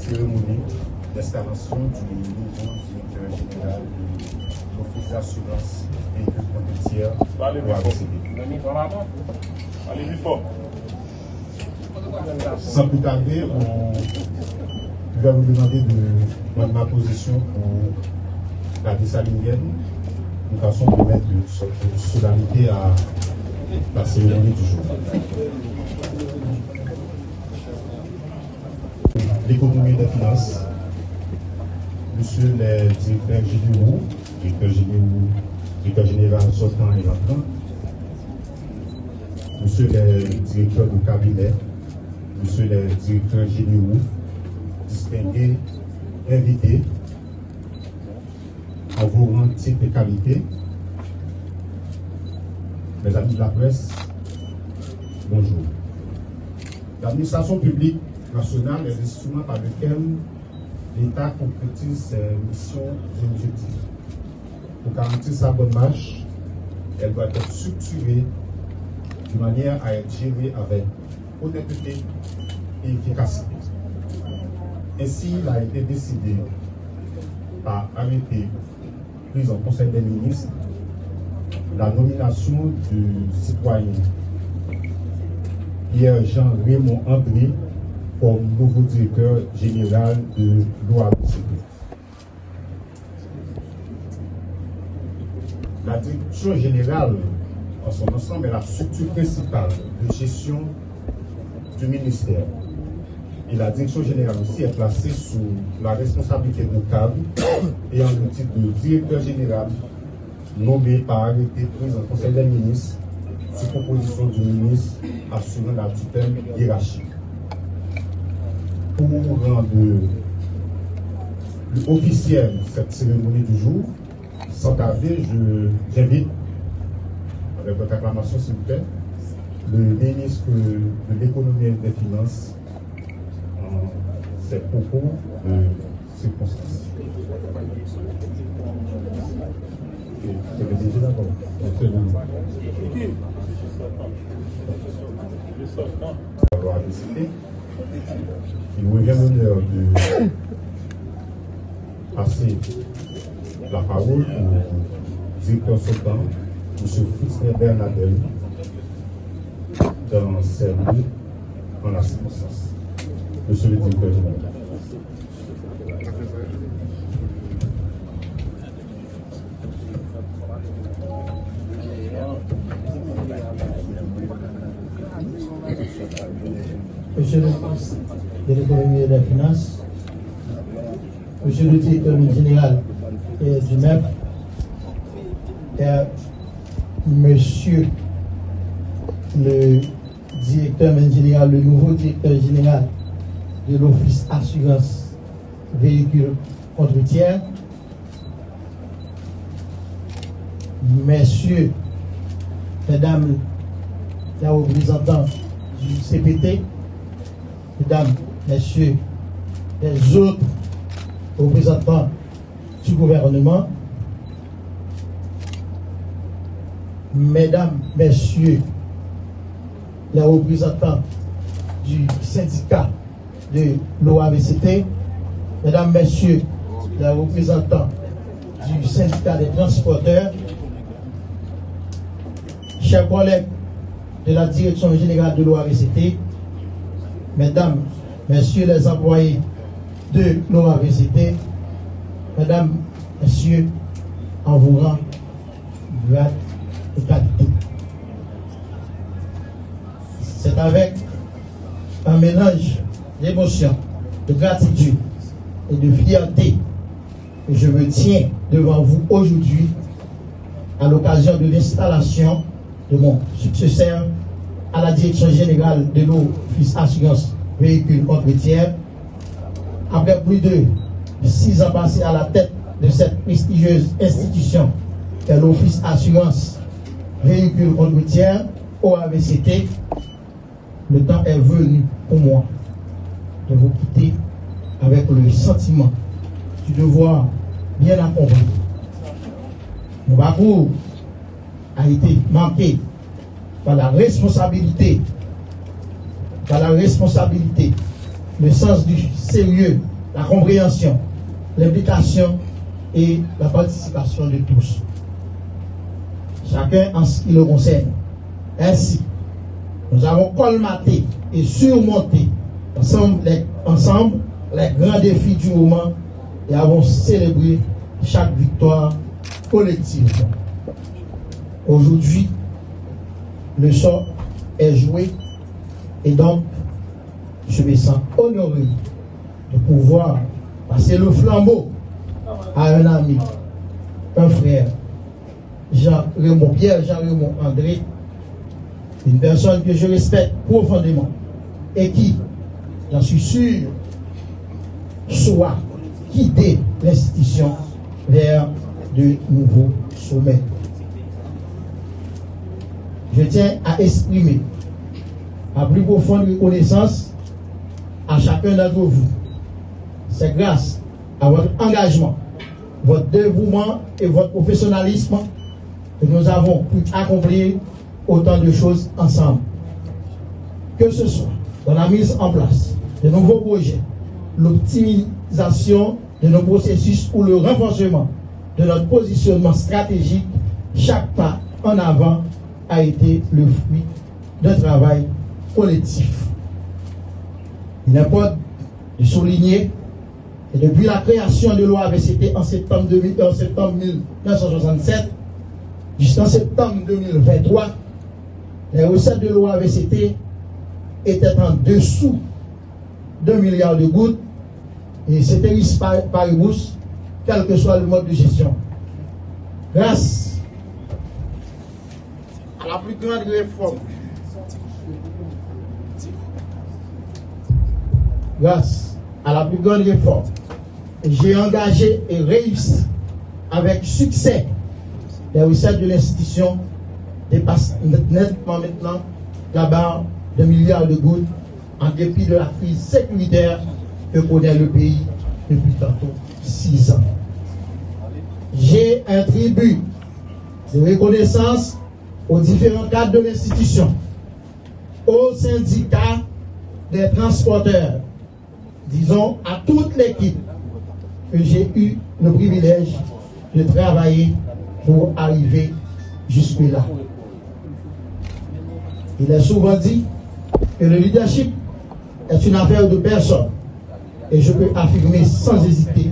cérémonie d'installation du nouveau directeur général de l'Office d'assurance véhicule conditionnel ou AVCT. Allez-y fort. Sans plus tarder, je vais vous demander de prendre ma position pour la dessalinienne, de façon de mettre de solennité à la cérémonie du jour. L'économie et des finances, monsieur le directeur général, directeur général sortant et entrant, monsieur le directeur de cabinet, monsieur le directeur général, distingués, invités, en vos rangs, titres et qualités, mes amis de la presse, bonjour. L'administration publique nationale est l'instrument par lequel l'État concrétise ses missions et objectifs. Pour garantir sa bonne marche, elle doit être structurée de manière à être gérée avec honnêteté et efficacité. Ainsi, il a été décidé par arrêté pris en Conseil des ministres la nomination du citoyen Pierre Jean-Raymond André comme nouveau directeur général de l'OAVCT. La direction générale en son ensemble est la structure principale de gestion du ministère. Et la direction générale aussi est placée sous la responsabilité de cadre ayant le titre de directeur général nommé par arrêté pris en Conseil des ministres sous proposition du ministre assurant la tutelle hiérarchique. Pour rendre officielle cette cérémonie du jour, sans tarder, j'invite, avec votre acclamation s'il vous plaît, le ministre de l'économie et des finances en ses propos de circonstances. Déjà d'accord. Il me vient l'honneur de passer la parole au directeur sortant, M. Fritz Bernadel, dans ses mots en la circonstance. Monsieur le directeur général. Monsieur le ministre de l'économie et des finances, monsieur le directeur général du MEP, monsieur le directeur général, le nouveau directeur général de l'Office assurance véhicule contre-routière, messieurs, mesdames les représentants du CPT, mesdames, messieurs, les autres représentants du gouvernement, mesdames, messieurs, les représentants du syndicat de l'OAVCT, mesdames, messieurs, les représentants du syndicat des transporteurs, chers collègues de la direction générale de l'OAVCT, mesdames, messieurs les employés de l'OAVCT, mesdames, messieurs, en vous rang, grade et qualité. C'est avec un mélange d'émotion, de gratitude et de fierté que je me tiens devant vous aujourd'hui à l'occasion de l'installation de mon successeur à la direction générale de l'Office assurance véhicule contre-routière. Après plus de 6 ans passés à la tête de cette prestigieuse institution qu'est l'Office assurance véhicule contre-routière, OAVCT, le temps est venu pour moi de vous quitter avec le sentiment du devoir bien accompli. Mon parcours a été marqué par la responsabilité, le sens du sérieux la compréhension, l'implication et la participation de tous. Chacun en ce qui le concerne. Ainsi, nous avons colmaté et surmonté ensemble les grands défis du moment et avons célébré chaque victoire collective. Aujourd'hui, le sort est joué et donc je me sens honoré de pouvoir passer le flambeau à un ami, un frère, Pierre Jean-Raymond André, une personne que je respecte profondément et qui, j'en suis sûr, soit guider l'institution vers de nouveaux sommets. Je tiens à exprimer ma plus profonde reconnaissance à chacun d'entre vous. C'est grâce à votre engagement, votre dévouement et votre professionnalisme que nous avons pu accomplir autant de choses ensemble. Que ce soit dans la mise en place de nouveaux projets, l'optimisation de nos processus ou le renforcement de notre positionnement stratégique, chaque pas en avant a été le fruit d'un travail collectif. Il importe de souligner que depuis la création de l'OAVCT en septembre 1967 jusqu'en septembre 2023, les recettes de l'OAVCT étaient en dessous d'1 milliard de gouttes et c'était riche paribus, quel que soit le mode de gestion. Grâce à la plus grande réforme, j'ai engagé et réussi avec succès les recettes de l'institution dépassent nettement maintenant la barre de milliards de gouttes en dépit de la crise sécuritaire que connaît le pays depuis tantôt 6 ans. J'ai un tribut de reconnaissance aux différents cadres de l'institution, aux syndicats des transporteurs, disons à toute l'équipe que j'ai eu le privilège de travailler pour arriver jusque-là. Il est souvent dit que le leadership est une affaire de personne. Et je peux affirmer sans hésiter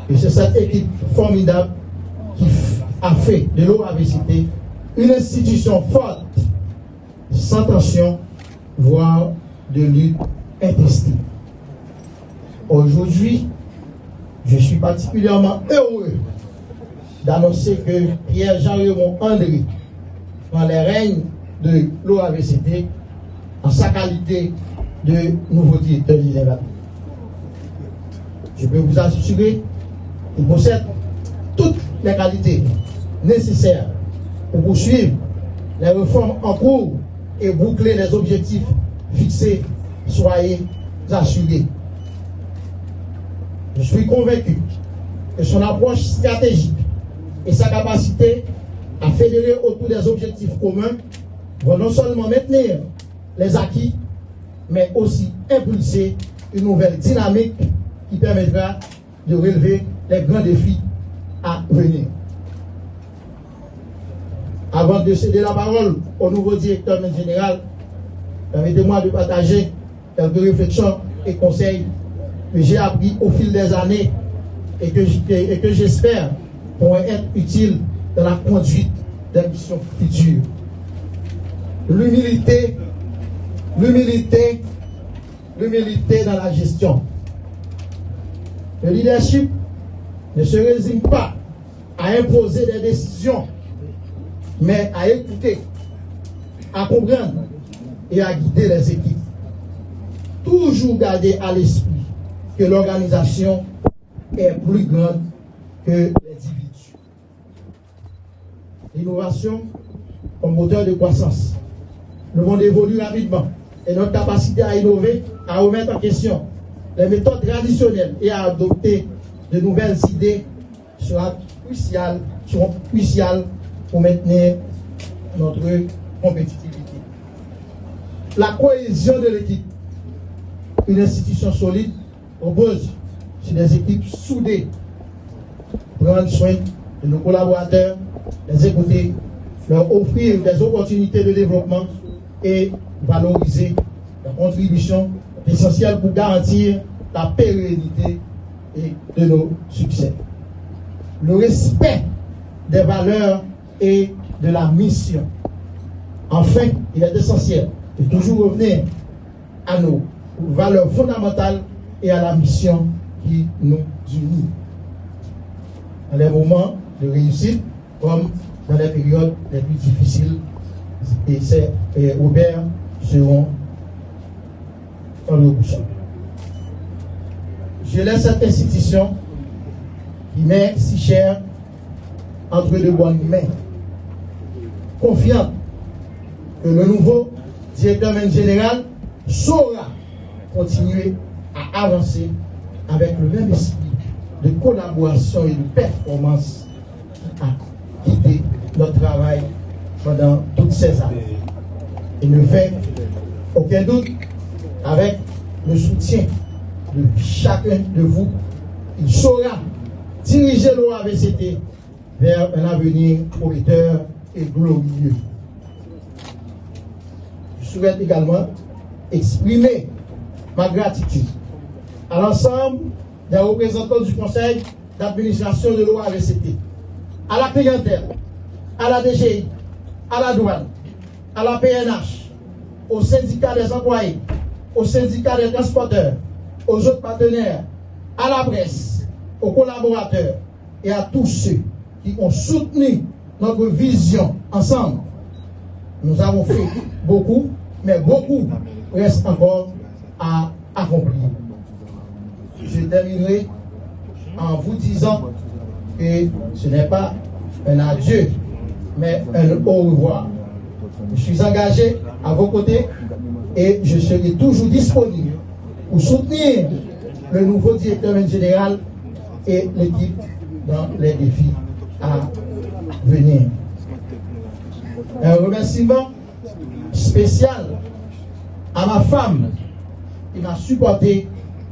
que c'est cette équipe formidable qui a fait de l'OAVCT une institution forte, sans tension, voire de lutte intestine. Aujourd'hui, je suis particulièrement heureux d'annoncer que Pierre Jean-Raymond André prend les règnes de l'OAVCT en sa qualité de nouveau directeur général. Je peux vous assurer qu'il possède toutes les qualités nécessaires pour poursuivre les réformes en cours et boucler les objectifs fixés. Soyez assurés. Je suis convaincu que son approche stratégique et sa capacité à fédérer autour des objectifs communs vont non seulement maintenir les acquis, mais aussi impulser une nouvelle dynamique qui permettra de relever les grands défis à venir. Avant de céder la parole au nouveau directeur général, permettez-moi de partager quelques réflexions et conseils que j'ai appris au fil des années et que j'espère pourront être utiles dans la conduite des missions futures. L'humilité dans la gestion. Le leadership ne se résigne pas à imposer des décisions, mais à écouter, à comprendre et à guider les équipes. Toujours garder à l'esprit que l'organisation est plus grande que l'individu. L'innovation comme moteur de croissance. Le monde évolue rapidement et notre capacité à innover, à remettre en question les méthodes traditionnelles et à adopter de nouvelles idées seront cruciales pour maintenir notre compétitivité. La cohésion de l'équipe. Une institution solide repose sur des équipes soudées, prendre soin de nos collaborateurs, les écouter, leur offrir des opportunités de développement et valoriser la contribution essentielle pour garantir la pérennité de nos succès. Le respect des valeurs et de la mission. Enfin, il est essentiel de toujours revenir à nos valeurs fondamentales et à la mission qui nous unit. Dans les moments de réussite, comme dans les périodes les plus difficiles, et ces Robert seront dans le bouchon. Je laisse cette institution qui m'est si chère entre de bonnes mains, confiante que le nouveau directeur général saura continuer à avancer avec le même esprit de collaboration et de performance qui a guidé notre travail pendant toutes ces années. Il ne fait aucun doute, avec le soutien de chacun de vous, il saura diriger l'OAVCT vers un avenir prometteur et glorieux. Je souhaite également exprimer ma gratitude à l'ensemble des représentants du conseil d'administration de l'OAVCT, à la clientèle, à la DGI, à la douane, à la PNH, au syndicat des employés, au syndicat des transporteurs, aux autres partenaires, à la presse, aux collaborateurs et à tous ceux qui ont soutenu notre vision ensemble. Nous avons fait beaucoup, mais beaucoup reste encore à accomplir. Je terminerai en vous disant que ce n'est pas un adieu, mais un au revoir. Je suis engagé à vos côtés et je serai toujours disponible pour soutenir le nouveau directeur général et l'équipe dans les défis à venir. Un remerciement spécial à ma femme qui m'a supporté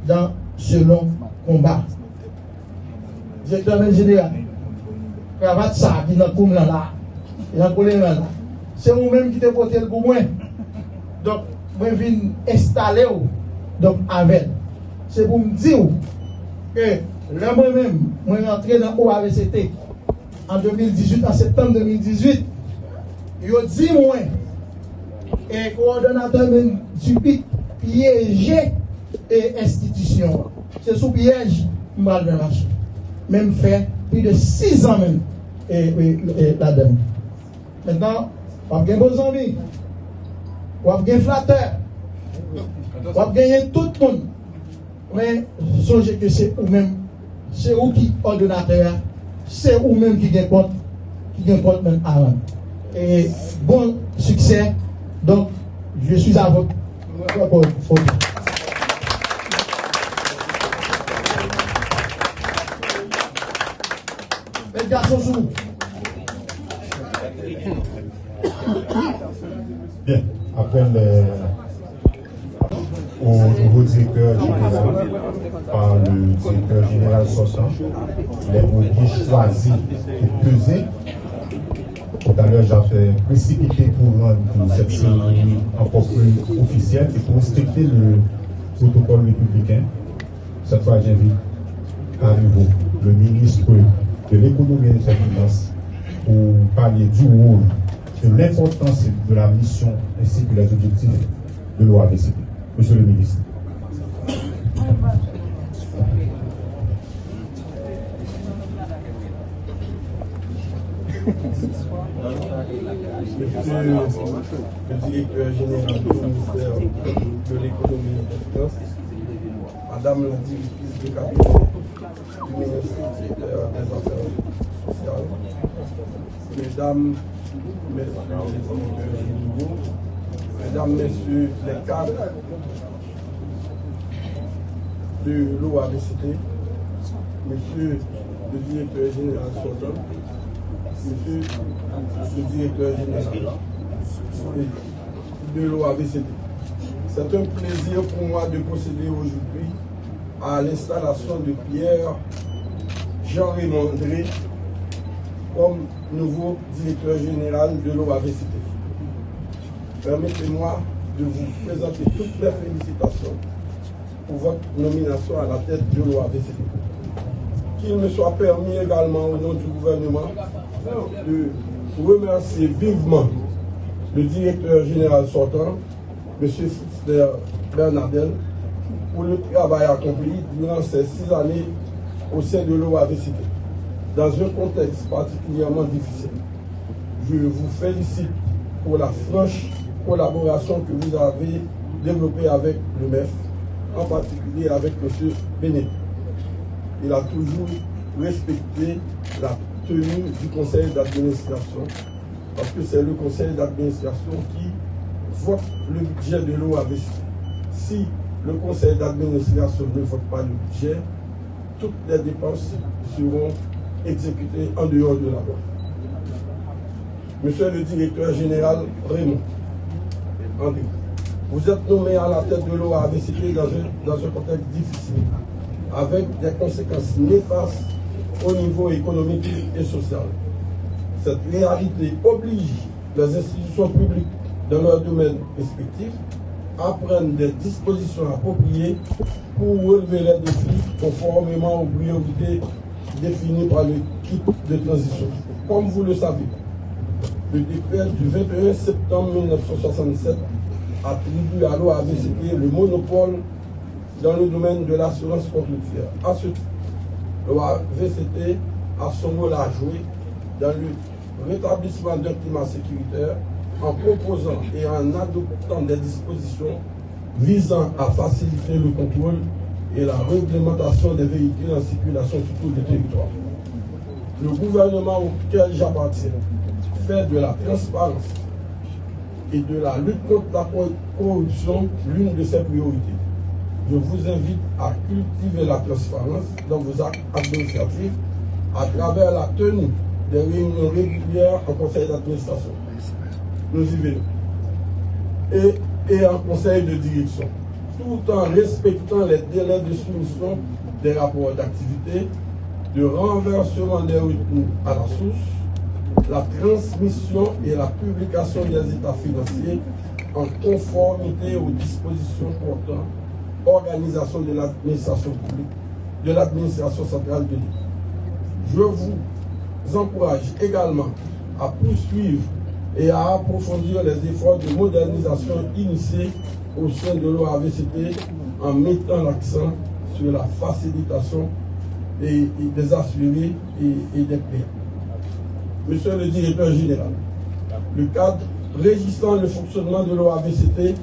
dans ce long combat. Directeur général, cravate ça qui n'a pas là, c'est moi-même qui t'ai porté le pour moi. Donc, moi je viens installer donc avec. C'est pour me dire que là moi-même, je suis rentré dans l'OAVCT en 2018, en septembre 2018. Je dis moi, et coordonnateur même du PIC, piégé et institution. C'est sous piège, je vais le marché. Même fait plus de 6 ans même là-dedans. Maintenant, on a beaux amis, on a flatteur, on a gagné tout le monde. Mais songez que c'est vous-même, c'est vous qui ordonnateur, c'est vous-même qui gagne compte même avant. Et bon succès, donc je suis à votre côté. Les garçons sous vous. Bien, après au nouveau directeur général, par le directeur général sortant, les mots choisis et pesés. Tout à l'heure, j'ai fait précipiter pour rendre cette cérémonie encore plus officielle et pour respecter le protocole républicain. Cette fois, j'invite à nouveau le ministre de l'économie et des finances pour parler du rôle, de l'importance de la mission ainsi que les objectifs de l'OAVCT. Monsieur le ministre. Monsieur le directeur général du ministère de l'économie et des finances, Madame la directrice de cabinet du ministère des Affaires sociales, Mesdames, Messieurs les directeurs généraux, Mesdames, Messieurs les cadres de l'OAVCT, Monsieur le directeur général sortant, Monsieur le directeur général de l'OAVCT. C'est un plaisir pour moi de procéder aujourd'hui à l'installation de Pierre Jean-Raymond André comme nouveau directeur général de l'OAVCT. Permettez-moi de vous présenter toutes les félicitations pour votre nomination à la tête de l'OAVCT. Qu'il me soit permis également au nom du gouvernement de remercier vivement le directeur général sortant, M. Fritzler Bernardel, pour le travail accompli durant ces 6 années au sein de l'OAVCT, dans un contexte particulièrement difficile. Je vous félicite pour la franche collaboration que vous avez développée avec le MEF, en particulier avec M. Bénet. Il a toujours respecté la tenue du conseil d'administration, parce que c'est le conseil d'administration qui vote le budget de l'OAVCT. Si le conseil d'administration ne vote pas le budget, toutes les dépenses seront exécutées en dehors de la loi. Monsieur le directeur général Raymond André, vous êtes nommé à la tête de l'OAVCT dans un contexte difficile, avec des conséquences néfastes au niveau économique et social. Cette réalité oblige les institutions publiques dans leurs domaines respectifs à prendre des dispositions appropriées pour relever les défis conformément aux priorités définies par l'équipe de transition. Comme vous le savez, le décret du 21 septembre 1967 attribue à l'OAVCT le monopole dans le domaine de l'assurance forestière. À ce titre, l'OAVCT a son rôle à jouer dans le rétablissement d'un climat sécuritaire en proposant et en adoptant des dispositions visant à faciliter le contrôle et la réglementation des véhicules en circulation sur tout le territoire. Le gouvernement auquel j'appartiens fait de la transparence et de la lutte contre la corruption l'une de ses priorités. Je vous invite à cultiver la transparence dans vos actes administratifs à travers la tenue des réunions régulières en conseil d'administration. Nous y venons. Et en conseil de direction, tout en respectant les délais de soumission des rapports d'activité, de renversement des retenues à la source, la transmission et la publication des états financiers en conformité aux dispositions portant organisation de l'administration publique, de l'administration centrale de l'État. Je vous encourage également à poursuivre et à approfondir les efforts de modernisation initiés au sein de l'OAVCT en mettant l'accent sur la facilitation des assurés et des clients. Monsieur le directeur général, le cadre régissant le fonctionnement de l'OAVCT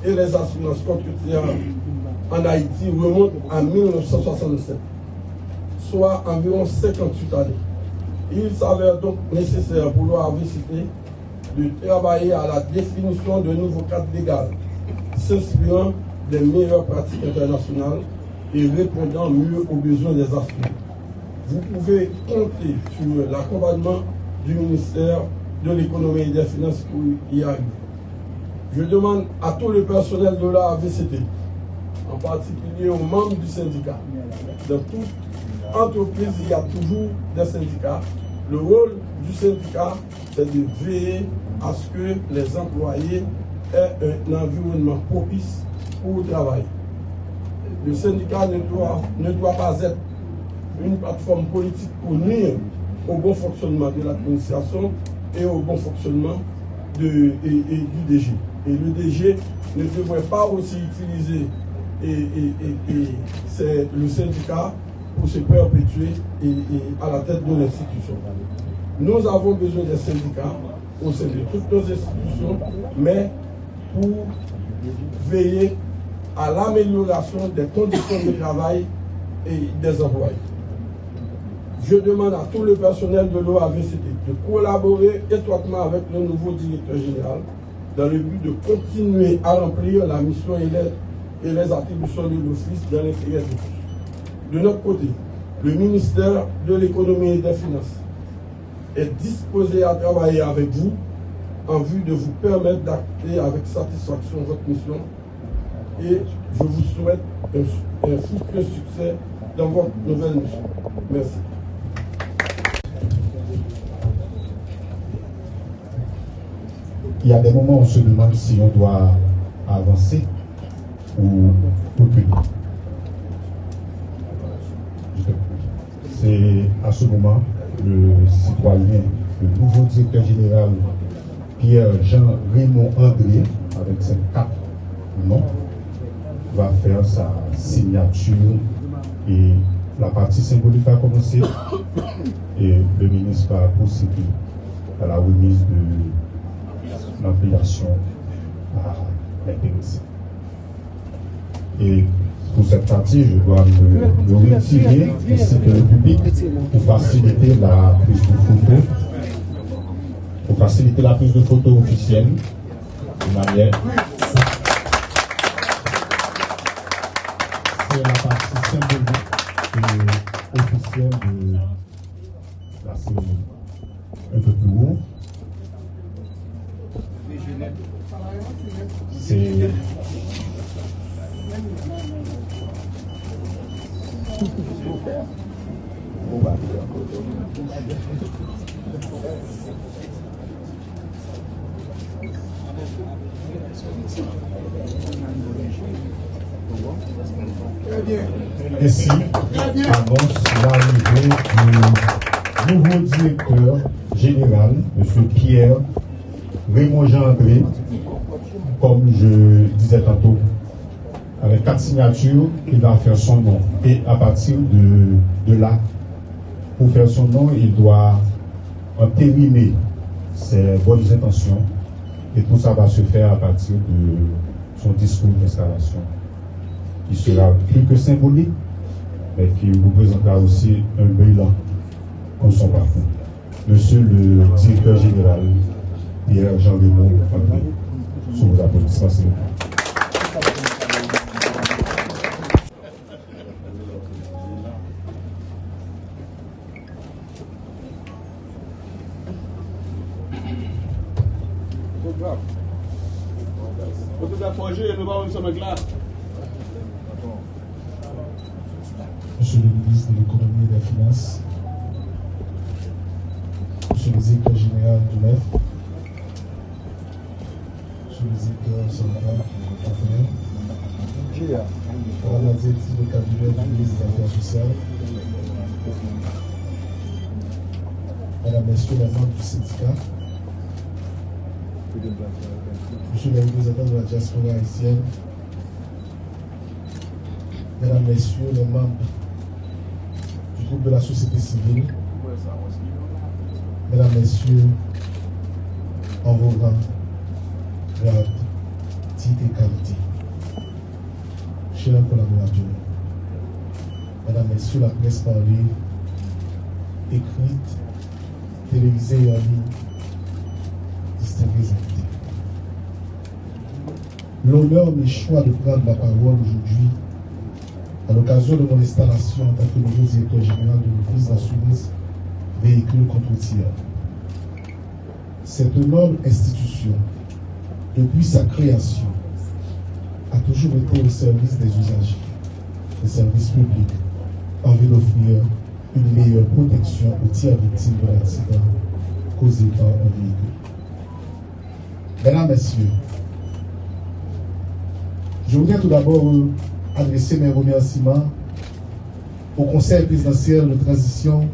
et les assurances forestières en Haïti remonte à 1967, soit environ 58 années. Il s'avère donc nécessaire pour l'OAVCT de travailler à la définition de nouveaux cadres légaux, s'inspirant des meilleures pratiques internationales et répondant mieux aux besoins des assurés. Vous pouvez compter sur l'accompagnement du ministère de l'économie et des finances pour y arriver. Je demande à tout le personnel de l'OAVCT, en particulier aux membres du syndicat. Dans toute entreprise, il y a toujours des syndicats. Le rôle du syndicat, c'est de veiller à ce que les employés aient un environnement propice pour travailler. Le syndicat ne doit pas être une plateforme politique pour nuire au bon fonctionnement de l'administration et au bon fonctionnement du DG. Et le DG ne devrait pas aussi utiliser le syndicat pour se perpétuer à la tête de l'institution. Nous avons besoin des syndicats au sein de toutes nos institutions, mais pour veiller à l'amélioration des conditions de travail et des employés. Je demande à tout le personnel de l'OAVCT de collaborer étroitement avec le nouveau directeur général dans le but de continuer à remplir la mission et les attributions de l'office dans l'intérêt de tous. De notre côté, le ministère de l'économie et des finances est disposé à travailler avec vous en vue de vous permettre d'acter avec satisfaction votre mission et je vous souhaite un fructueux succès dans votre nouvelle mission. Merci. Il y a des moments où on se demande si on doit avancer ou reculer. C'est à ce moment le citoyen, le nouveau directeur général Pierre-Jean Raymond André, avec ses 4 noms, va faire sa signature et la partie symbolique va commencer et le ministre va procéder à la remise de l'ampliation à l'intéressé. Et pour cette partie, je dois me retirer ainsi que le public pour faciliter la prise de photo. Pour faciliter la prise de photo officielle de manière. C'est la partie symbolique et officielle de la cérémonie. Un peu plus haut. C'est ainsi annonce l'arrivée du nouveau directeur général, M. Pierre Raymond Jean André, comme je disais tantôt, avec 4 signatures, il va faire son nom. Et à partir de là, pour faire son nom, il doit entériner ses bonnes intentions. Et tout ça va se faire à partir de son discours d'installation, qui sera plus que symbolique, mais qui représentera aussi un bilan pour son parcours. Monsieur le directeur général, Pierre-Jean Raymond André, sous vos applaudissements, s'il vous plaît. Monsieur le ministre de l'économie et des finances, monsieur le directeur général du MEF, monsieur le directeur central du affaires, madame la directrice de cabinet du ministre des Affaires sociales, mesdames, messieurs les membres du syndicat, monsieur le représentant de la diaspora haïtienne, mesdames, messieurs les membres du groupe de la société civile, mesdames, messieurs, en vos rangs, grades, titres et qualités, chers collaborateurs, mesdames, messieurs, la presse parlée, écrite, télévisée et en ligne, distingués invités. L'honneur m'est choix de prendre la parole aujourd'hui à l'occasion de mon installation en tant que nouveau directeur général de l'Office d'assurance véhicules contre tir. Cette noble institution, depuis sa création, a toujours été au service des usagers, des services publics, en vue d'offrir une meilleure protection aux tiers victimes de l'accident causé par un véhicule. Mesdames, Messieurs, je voudrais tout d'abord adresser mes remerciements au Conseil présidentiel de transition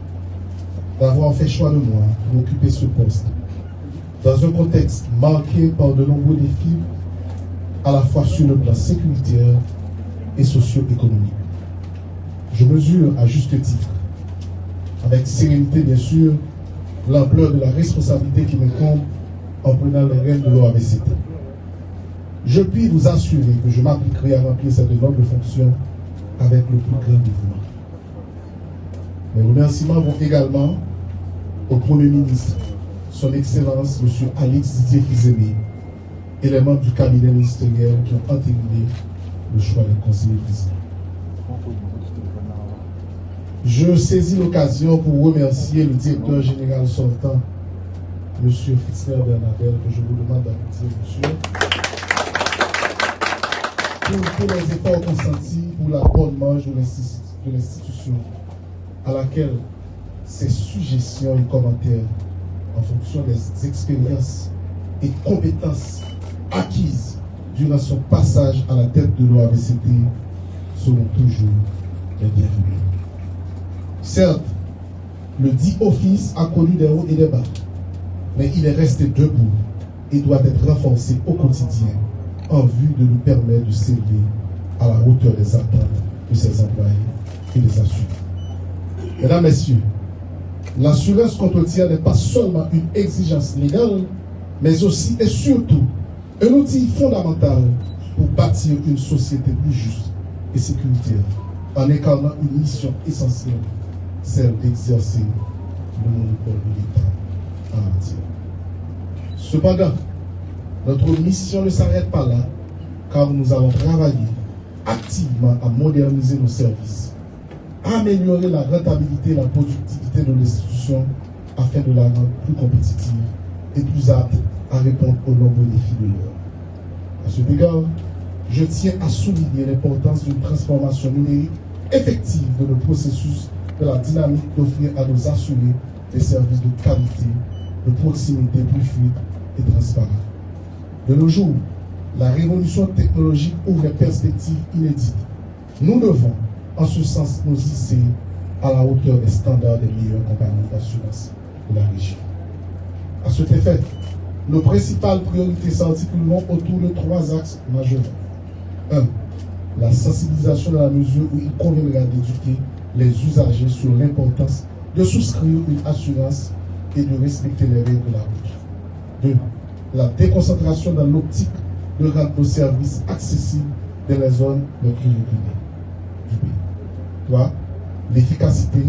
d'avoir fait choix de moi pour occuper ce poste dans un contexte marqué par de nombreux défis à la fois sur le plan sécuritaire et socio-économique. Je mesure à juste titre, avec sérénité bien sûr, l'ampleur de la responsabilité qui m'incombe en prenant les rênes de l'OAVCT. Je puis vous assurer que je m'appliquerai à remplir cette noble fonction avec le plus grand dévouement. Mes remerciements vont également au Premier ministre, son Excellence, M. Alex Didier Fizemé, et les membres du cabinet ministériel qui ont entériné le choix des conseillers présidents. Je saisis l'occasion pour remercier le directeur général sortant, M. Fitzner Bernabel, que je vous demande d'applaudir, monsieur, pour tous les efforts consentis pour pour la bonne marche de l'institution à laquelle ses suggestions et commentaires en fonction des expériences et compétences acquises durant son passage à la tête de l'OAVCT seront toujours les bienvenus. Certes, le dit office a connu des hauts et des bas, mais il est resté debout et doit être renforcé au quotidien en vue de lui permettre de s'élever à la hauteur des attentes de ses employés et des assurés. Mesdames, Messieurs, l'assurance contre-tir n'est pas seulement une exigence légale, mais aussi et surtout un outil fondamental pour bâtir une société plus juste et sécuritaire, en incarnant une mission essentielle, celle d'exercer le monopole de l'État en matière. Cependant, notre mission ne s'arrête pas là, car nous allons travailler activement à moderniser nos services, améliorer la rentabilité et la productivité de l'institution afin de la rendre plus compétitive et plus apte à répondre aux nombreux défis de l'heure. À cet égard, je tiens à souligner l'importance d'une transformation numérique effective de nos processus, de la dynamique d'offrir à nos assurés des services de qualité, de proximité plus fluide et transparent. De nos jours, la révolution technologique ouvre des perspectives inédites. Nous devons, en ce sens, nous hisser à la hauteur des standards des meilleures compagnies d'assurance de la région. À cet effet, nos principales priorités s'articuleront autour de 3 axes majeurs. 1. La sensibilisation dans la mesure où il conviendra d'éduquer les usagers sur l'importance de souscrire une assurance et de respecter les règles de la route. 2. La déconcentration dans l'optique de rendre nos services accessibles dans les zones les plus reculées du pays. 3. L'efficacité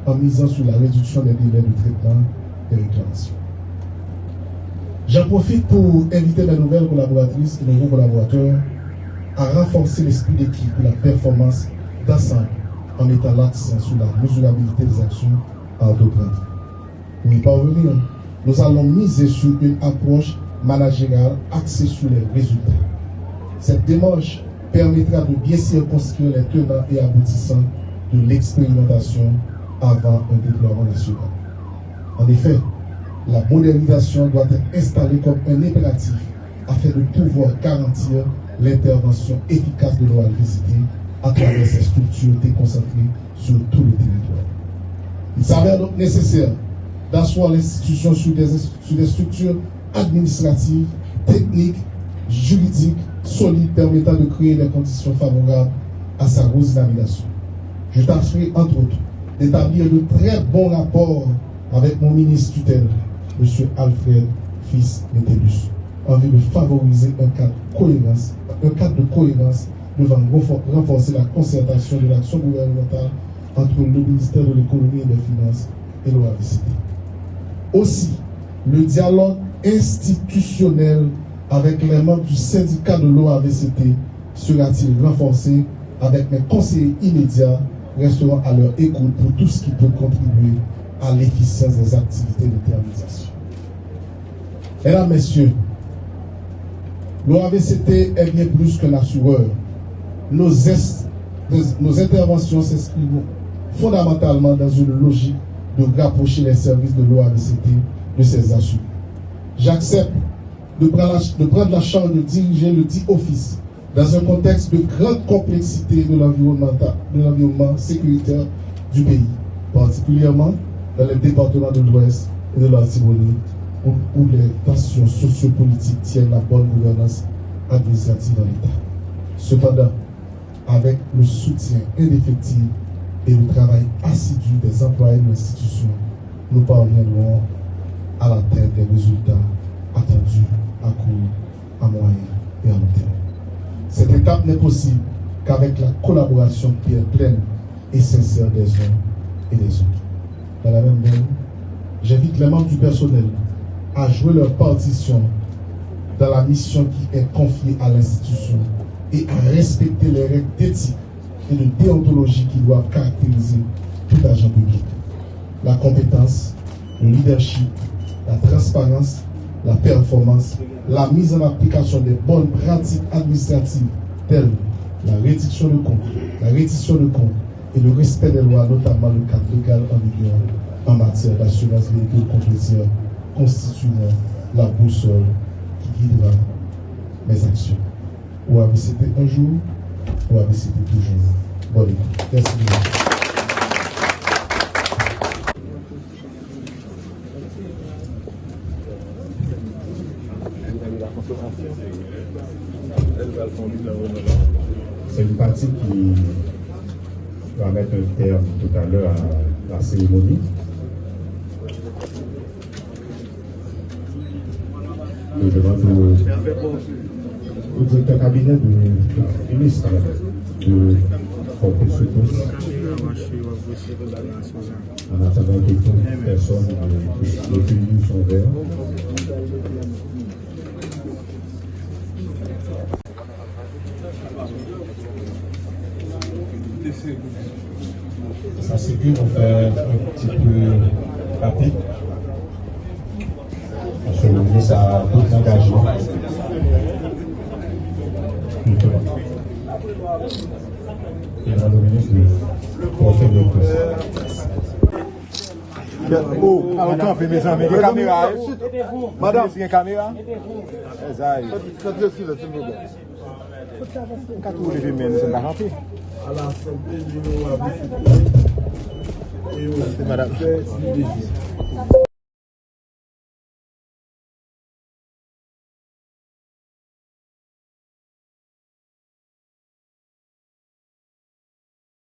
en misant sur la réduction des délais de traitement des réclamations. J'en profite pour inviter mes nouvelles collaboratrices et nouveaux collaborateurs à renforcer l'esprit d'équipe et la performance d'ensemble en mettant l'accent sur la mesurabilité des actions à entreprendre. Pour y parvenir, nous allons miser sur une approche managériale axée sur les résultats. Cette démarche permettra de bien circonscrire les tenants et aboutissants de l'expérimentation avant un déploiement national. En effet, la modernisation doit être installée comme un impératif afin de pouvoir garantir l'intervention efficace de l'OAVCT à travers ces structures déconcentrées sur tout le territoire. Il s'avère donc nécessaire d'asseoir l'institution sur des structures administratives, techniques, juridiques, solides permettant de créer les conditions favorables à sa redynamisation. Je tâcherai, entre autres, d'établir de très bons rapports avec mon ministre tutelle, M. Alfred Fils Metellus, en vue de favoriser un cadre de cohérence devant renforcer la concertation de l'action gouvernementale entre le ministère de l'économie et des finances et l'OAVCT. Aussi, le dialogue institutionnel avec les membres du syndicat de l'OAVCT sera-t-il renforcé avec mes conseillers immédiats resteront à leur écoute pour tout ce qui peut contribuer à l'efficience des activités d'intermédiation. Mesdames, Messieurs, l'OAVCT est bien plus qu'un assureur. Nos interventions s'inscrivent fondamentalement dans une logique de rapprocher les services de l'OAVCT de ses assurés. J'accepte de prendre la charge de diriger le dit office dans un contexte de grande complexité de l'environnement sécuritaire du pays, particulièrement dans les départements de l'Ouest et de l'Artibonite, où les tensions sociopolitiques tiennent la bonne gouvernance administrative dans l'État. Cependant, avec le soutien indéfectible et le travail assidu des employés de l'institution, nous parviendrons à la tête des résultats attendus à court, à moyen et à long terme. Cette étape n'est possible qu'avec la collaboration pleine et sincère des uns et des autres. Dans la même veine, j'invite les membres du personnel à jouer leur partition dans la mission qui est confiée à l'institution et à respecter les règles d'éthique et de déontologie qui doivent caractériser tout agent public. La compétence, le leadership, la transparence, la performance, la mise en application des bonnes pratiques administratives telles la reddition de comptes et le respect des lois, notamment le cadre légal en vigueur en matière d'assurance véhicule complétière, constituant la boussole qui guidera mes actions. Ou ABCP un jour, ou ABCP toujours. Bonne écoute. Merci beaucoup. C'est une partie qui va mettre un terme tout à l'heure à la cérémonie. Je demande au directeur cabinet du ministre de porter ce poste en attendant que toute personne de l'opinion sont verts. Ça c'est que on fait un petit peu rapide. Parce que le ministre a d'autres engagements. Et dans le ministre de porter le poste. Oh, alors quand on fait mes amis, les caméras. Madame, c'est une caméra? Quand je suis là, c'est le gars. Quand vous levez mes mains, c'est pas rempli. À la santé, je vais vous C'est madame.